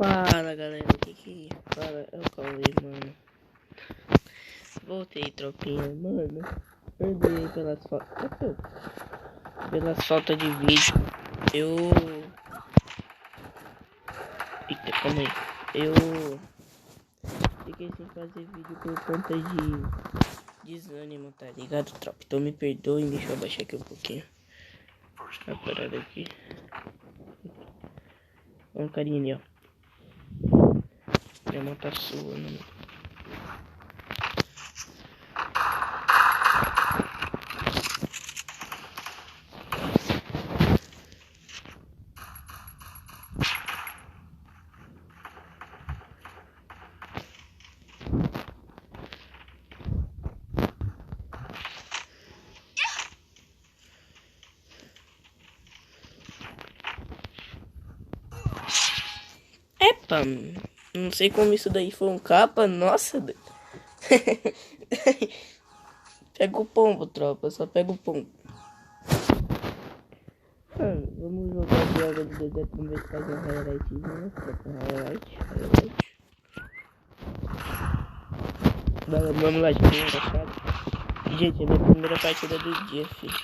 Fala galera, que fala? É o Cauê, mano. Voltei, tropinha, mano. Perdoei pelas fotos. Pelas faltas de vídeo. Eita, calma aí. Eu fiquei sem fazer vídeo por conta de desânimo, tá ligado, tropa? Então me perdoe, deixa eu abaixar aqui um pouquinho. A parada aqui. Olha um carinha ali, ó. Minha mão tá suando, mano. Epa, não sei como isso daí foi um capa, nossa. Pega o pombo, tropa, só pega o pombo. Vamos jogar de água de dedé, vamos ver se faz um highlightzinho, tropa, highlight. Vamos lá, gente, engraçado. Gente, é minha primeira partida do dia, filho.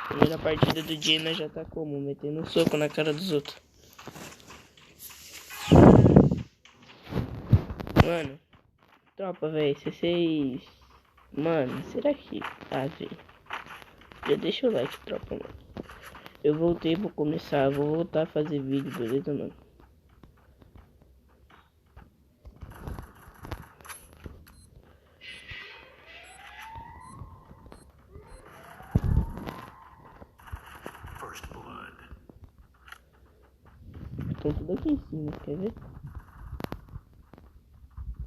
Primeira partida do dia, nós já tá como? Metendo um soco na cara dos outros. Mano, tropa, velho, se vocês... Mano, será que... Ah, velho. Já deixa o like, tropa, mano. Eu voltei, vou voltar a fazer vídeo, beleza, mano? Estão tudo aqui em cima, quer ver?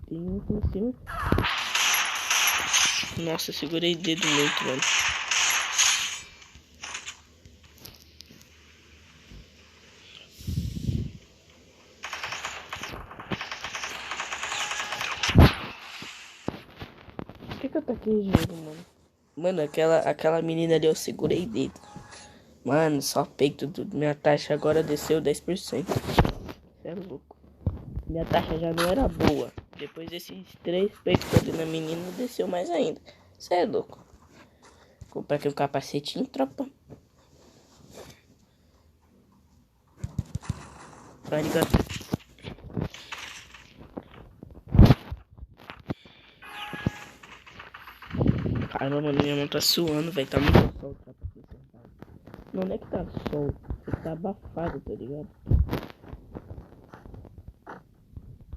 Tem um aqui em cima. Nossa, segurei o dedo muito, mano. Por que eu taquei gelo, mano? Mano, aquela menina ali eu segurei dedo. Mano, só peito tudo. Minha taxa agora desceu 10%. Cê é louco. Minha taxa já não era boa. Depois desses 3 peitos que eu dei na menina, desceu mais ainda. Cê é louco. Comprar aqui um capacetinho, tropa. Tá ligado? Caramba, mano, minha mão tá suando, velho. Tá muito sol, tropa. Não é que tá sol. Você tá abafado, tá ligado?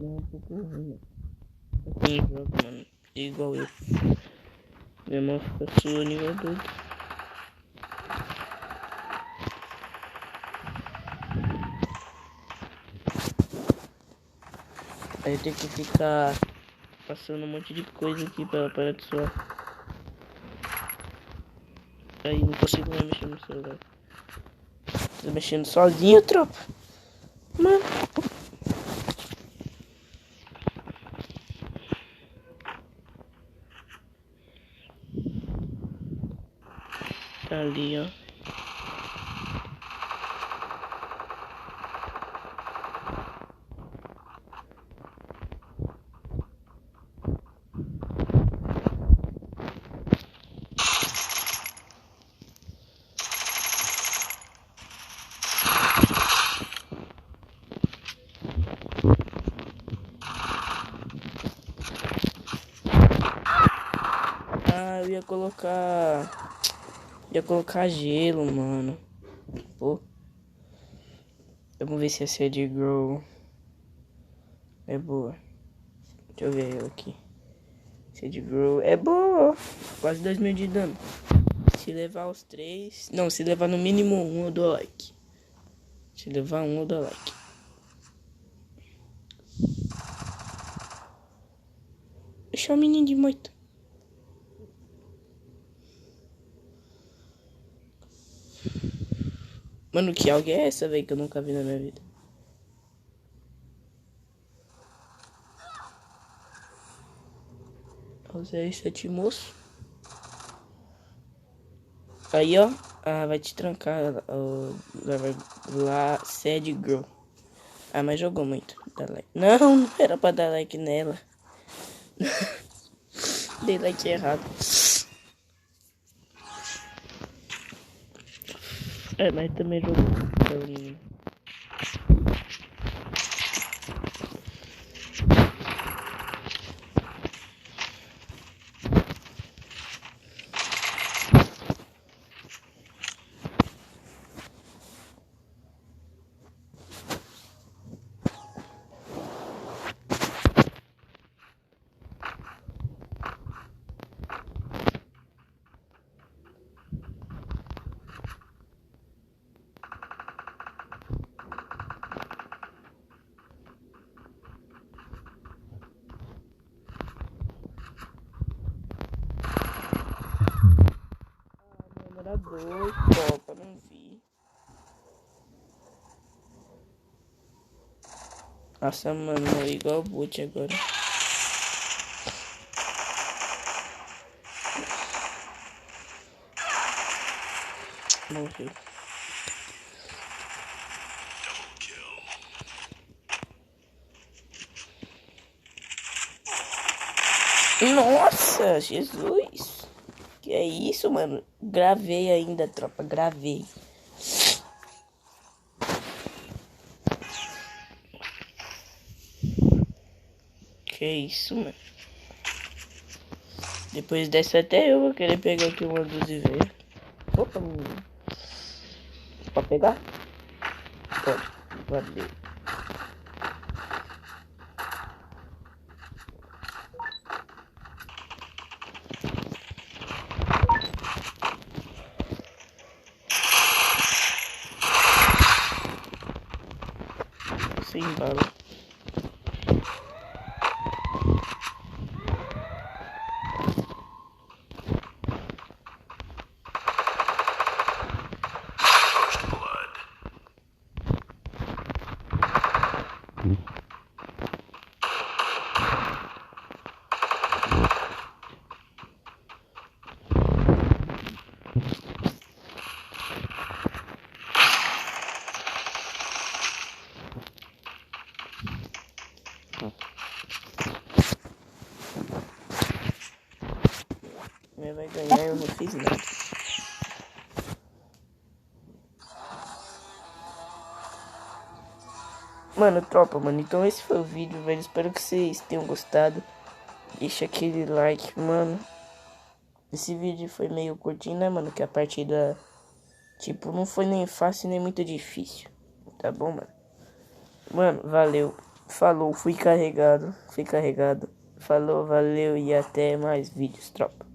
É um pouco ruim, né? Quem joga, mano, igual eu. Minha mão fica suando igual doido. Aí eu tenho que ficar passando um monte de coisa aqui pra ela parar de suar. Aí não consigo mais mexer no celular. Tô mexendo sozinho, tropa. Mano. Tá ali, ó. Ah, eu ia colocar... Ia colocar gelo, mano. Pô. Vamos ver se a Sad Girl é boa. Deixa eu ver ela aqui. Sad Girl é boa. Quase 2.000 de dano. Se levar os 3... Não, se levar no mínimo 1 eu dou like. Se levar 1 eu dou like. Deixa o menino de moita. Mano, que alga é essa, velho, que eu nunca vi na minha vida? Usei 7 moço. Aí, ó. Ah, vai te trancar. Lá, Sad Girl. Ah, mas jogou muito. Dá like. Não, não era pra dar like nela. Dei like errado. É, mas também jogou. Então... Era 2, Copa, não vi. Nossa, mano, morri igual o boot agora. Morreu. Nossa, Jesus. Que é isso, mano? Gravei ainda, tropa. Gravei. Que isso, mano? Depois dessa até eu vou querer pegar aqui uma dúzia e ver. Opa, menino. Pode pegar? Pode. Valeu. Sem bala. Vai ganhar, eu não fiz nada. Mano, tropa, mano. Então esse foi o vídeo, velho. Espero que vocês tenham gostado. Deixa aquele like, mano. Esse vídeo foi meio curtinho, né, mano? Que a partida, tipo, não foi nem fácil nem muito difícil. Tá bom, mano? Mano, valeu. Falou, fui carregado. Falou, valeu e até mais vídeos, tropa.